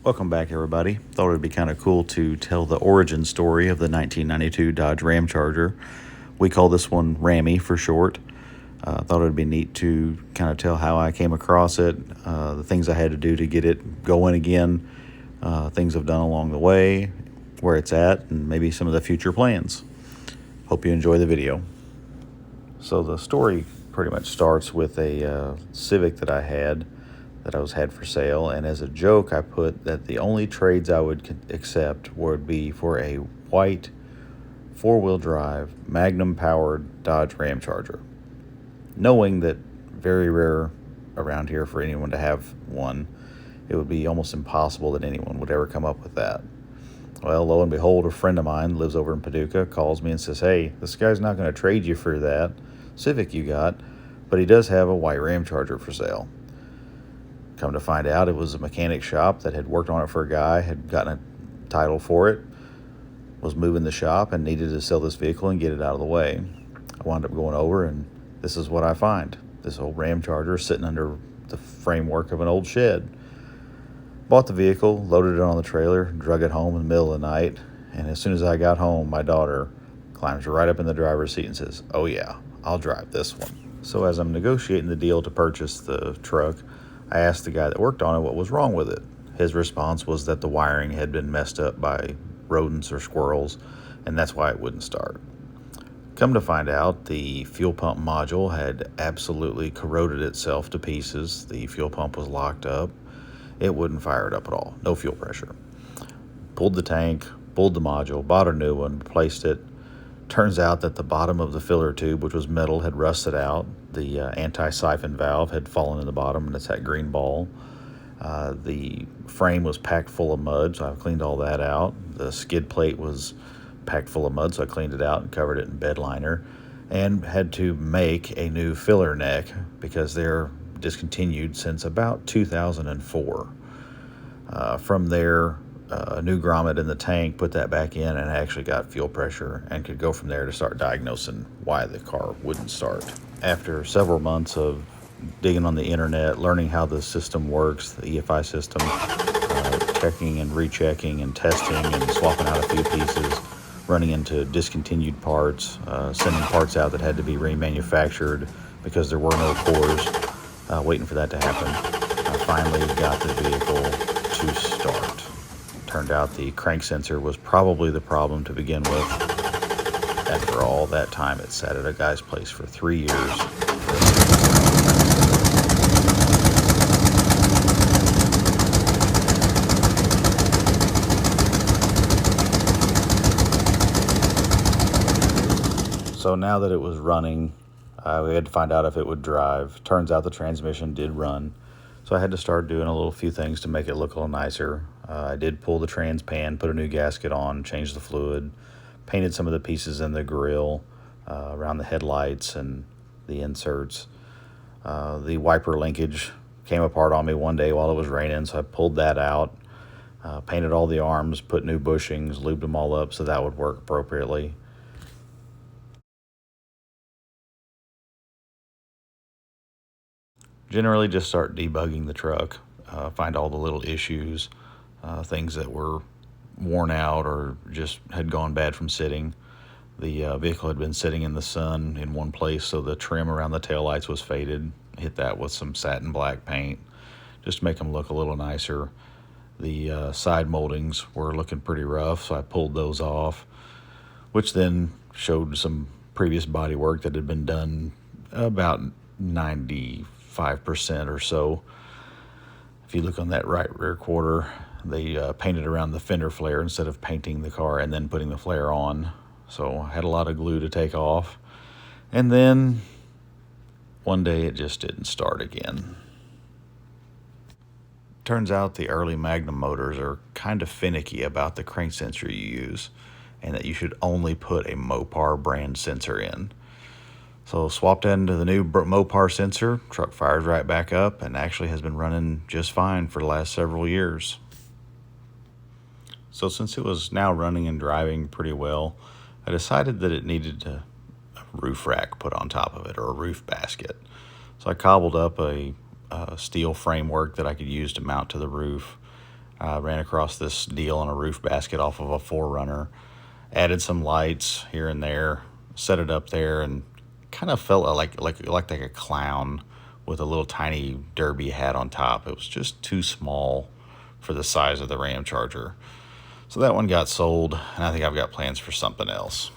Welcome back, everybody. Thought it would be kind of cool to tell the origin story of the 1992 Dodge Ramcharger. We call this one Rammy for short. Thought it would be neat to kind of tell how I came across it, the things I had to do to get it going again, things I've done along the way, where it's at, and maybe some of the future plans. Hope you enjoy the video. So the story pretty much starts with a Civic that I had for sale, and as a joke I put that the only trades I would accept would be for a white four-wheel drive Magnum powered Dodge Ramcharger, knowing that very rare around here for anyone to have one. It would be almost impossible that anyone would ever come up with that. Well, lo and behold, a friend of mine lives over in Paducah, calls me and says, "Hey, this guy's not going to trade you for that Civic you got, but he does have a white Ramcharger for sale." Come to find out, it was a mechanic shop that had worked on it for a guy, had gotten a title for it, was moving the shop, and needed to sell this vehicle and get it out of the way. I wound up going over, and this is what I find. This old Ramcharger sitting under the framework of an old shed. Bought the vehicle, loaded it on the trailer, drug it home in the middle of the night, and as soon as I got home, my daughter climbs right up in the driver's seat and says, "Oh yeah, I'll drive this one." So as I'm negotiating the deal to purchase the truck, I asked the guy that worked on it what was wrong with it. His response was that the wiring had been messed up by rodents or squirrels, and that's why it wouldn't start. Come to find out, the fuel pump module had absolutely corroded itself to pieces. The fuel pump was locked up. It wouldn't fire it up at all. No fuel pressure. Pulled the tank, pulled the module, bought a new one, replaced it. Turns out that the bottom of the filler tube, which was metal, had rusted out. The anti-siphon valve had fallen in the bottom, and it's that green ball. The frame was packed full of mud, so I cleaned all that out. The skid plate was packed full of mud, so I cleaned it out and covered it in bed liner, and had to make a new filler neck because they're discontinued since about 2004. From there, a new grommet in the tank, put that back in, and actually got fuel pressure and could go from there to start diagnosing why the car wouldn't start. After several months of digging on the internet, learning how the system works, the EFI system, checking and rechecking and testing and swapping out a few pieces, running into discontinued parts, sending parts out that had to be remanufactured because there were no cores, waiting for that to happen. I finally got the vehicle to start. Turned out the crank sensor was probably the problem to begin with. After all that time, it sat at a guy's place for 3 years. So now that it was running, we had to find out if it would drive. Turns out the transmission did run. So I had to start doing a few things to make it look a little nicer. I did pull the trans pan, put a new gasket on, changed the fluid, painted some of the pieces in the grille, around the headlights and the inserts. The wiper linkage came apart on me one day while it was raining, so I pulled that out, painted all the arms, put new bushings, lubed them all up so that would work appropriately. Generally just start debugging the truck, find all the little issues, things that were worn out or just had gone bad from sitting. The vehicle had been sitting in the sun in one place, so the trim around the taillights was faded. Hit that with some satin black paint just to make them look a little nicer. The side moldings were looking pretty rough, so I pulled those off, which then showed some previous body work that had been done about 95% or so. If you look on that right rear quarter, they painted around the fender flare instead of painting the car and then putting the flare on. So I had a lot of glue to take off. And then one day it just didn't start again. Turns out the early Magnum motors are kind of finicky about the crank sensor you use, and that you should only put a Mopar brand sensor in. So swapped into the new Mopar sensor, truck fires right back up, and actually has been running just fine for the last several years. So since it was now running and driving pretty well, I decided that it needed a roof rack put on top of it, or a roof basket. So I cobbled up a steel framework that I could use to mount to the roof, I ran across this deal on a roof basket off of a 4Runner, added some lights here and there, set it up there, and kind of felt like a clown with a little tiny derby hat on top. It was just too small for the size of the Ramcharger. So that one got sold, and I think I've got plans for something else.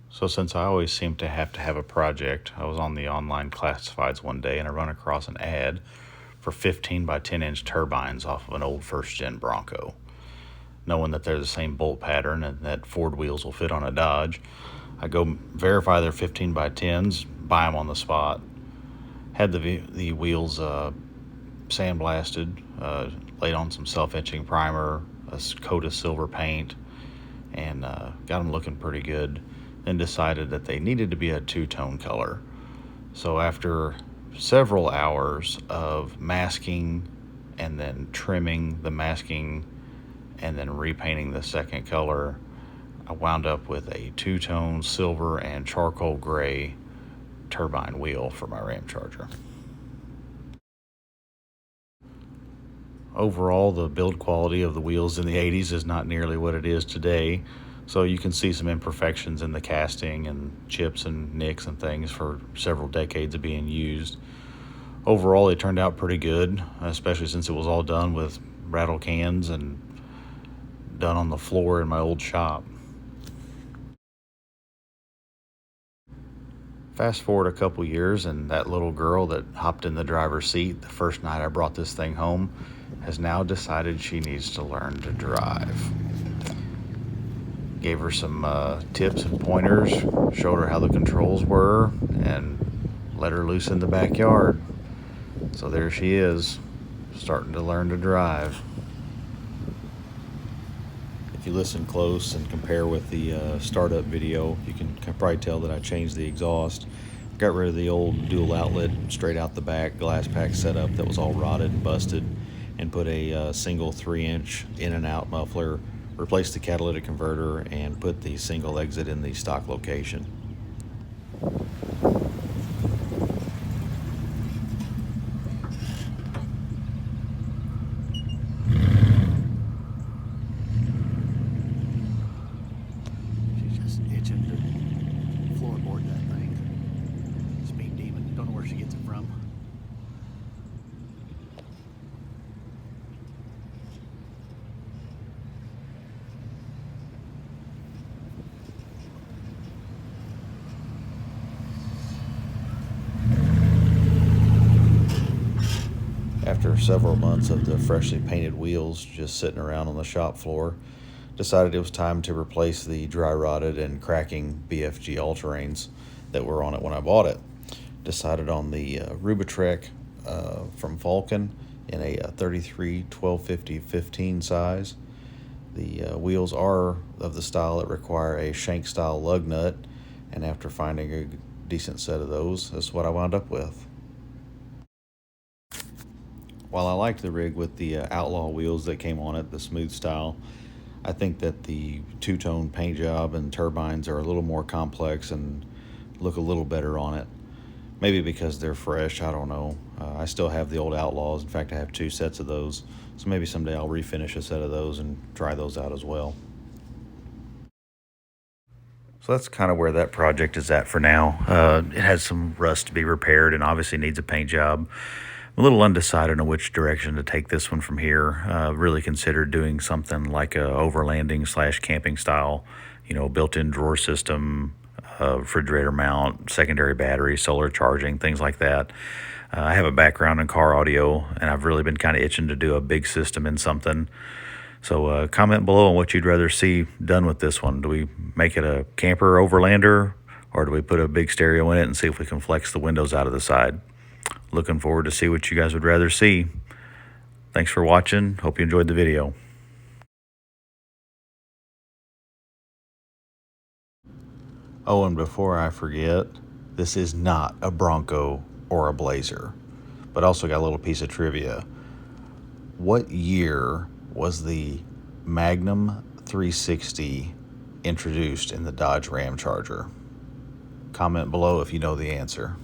So since I always seem to have a project, I was on the online classifieds one day and I run across an ad for 15 by 10 inch turbines off of an old first gen Bronco. Knowing that they're the same bolt pattern and that Ford wheels will fit on a Dodge, I go verify their 15 by 10s, buy them on the spot. Had the wheels sandblasted, laid on some self-etching primer, a coat of silver paint, and got them looking pretty good. Then decided that they needed to be a two-tone color. So after several hours of masking and then trimming the masking and then repainting the second color, I wound up with a two-tone silver and charcoal gray turbine wheel for my Ramcharger. Overall, the build quality of the wheels in the 80s is not nearly what it is today, so you can see some imperfections in the casting and chips and nicks and things for several decades of being used. Overall, it turned out pretty good, especially since it was all done with rattle cans and done on the floor in my old shop. Fast forward a couple years, and that little girl that hopped in the driver's seat the first night I brought this thing home has now decided she needs to learn to drive. Gave her some tips and pointers, showed her how the controls were, and let her loose in the backyard. So there she is, starting to learn to drive. If you listen close and compare with the startup video, you can probably tell that I changed the exhaust. Got rid of the old dual outlet straight out the back glass pack setup that was all rotted and busted, and put a single 3-inch in and out muffler, replaced the catalytic converter, and put the single exit in the stock location. She's just itching to floorboard that thing. Speed demon, don't know where she gets it from. After several months of the freshly painted wheels just sitting around on the shop floor, decided it was time to replace the dry rotted and cracking BFG all-terrains that were on it when I bought it. Decided on the Rubitrek from Vulcan in a 33 1250 15 size. The wheels are of the style that require a shank style lug nut, and after finding a decent set of those, that's what I wound up with. While I liked the rig with the Outlaw wheels that came on it, the smooth style, I think that the two-tone paint job and turbines are a little more complex and look a little better on it. Maybe because they're fresh, I don't know. I still have the old Outlaws. In fact, I have 2 sets of those. So maybe someday I'll refinish a set of those and try those out as well. So that's kind of where that project is at for now. It has some rust to be repaired and obviously needs a paint job. I'm a little undecided on which direction to take this one from here. Really considered doing something like a overlanding / camping style, built-in drawer system, refrigerator mount, secondary battery, solar charging, things like that. I have a background in car audio, and I've really been kind of itching to do a big system in something. So comment below on what you'd rather see done with this one. Do we make it a camper overlander, or do we put a big stereo in it and see if we can flex the windows out of the side? Looking forward to see what you guys would rather see. Thanks for watching. Hope you enjoyed the video. Oh, and before I forget, this is not a Bronco or a Blazer, but also got a little piece of trivia. What year was the Magnum 360 introduced in the Dodge Ramcharger? Comment below if you know the answer.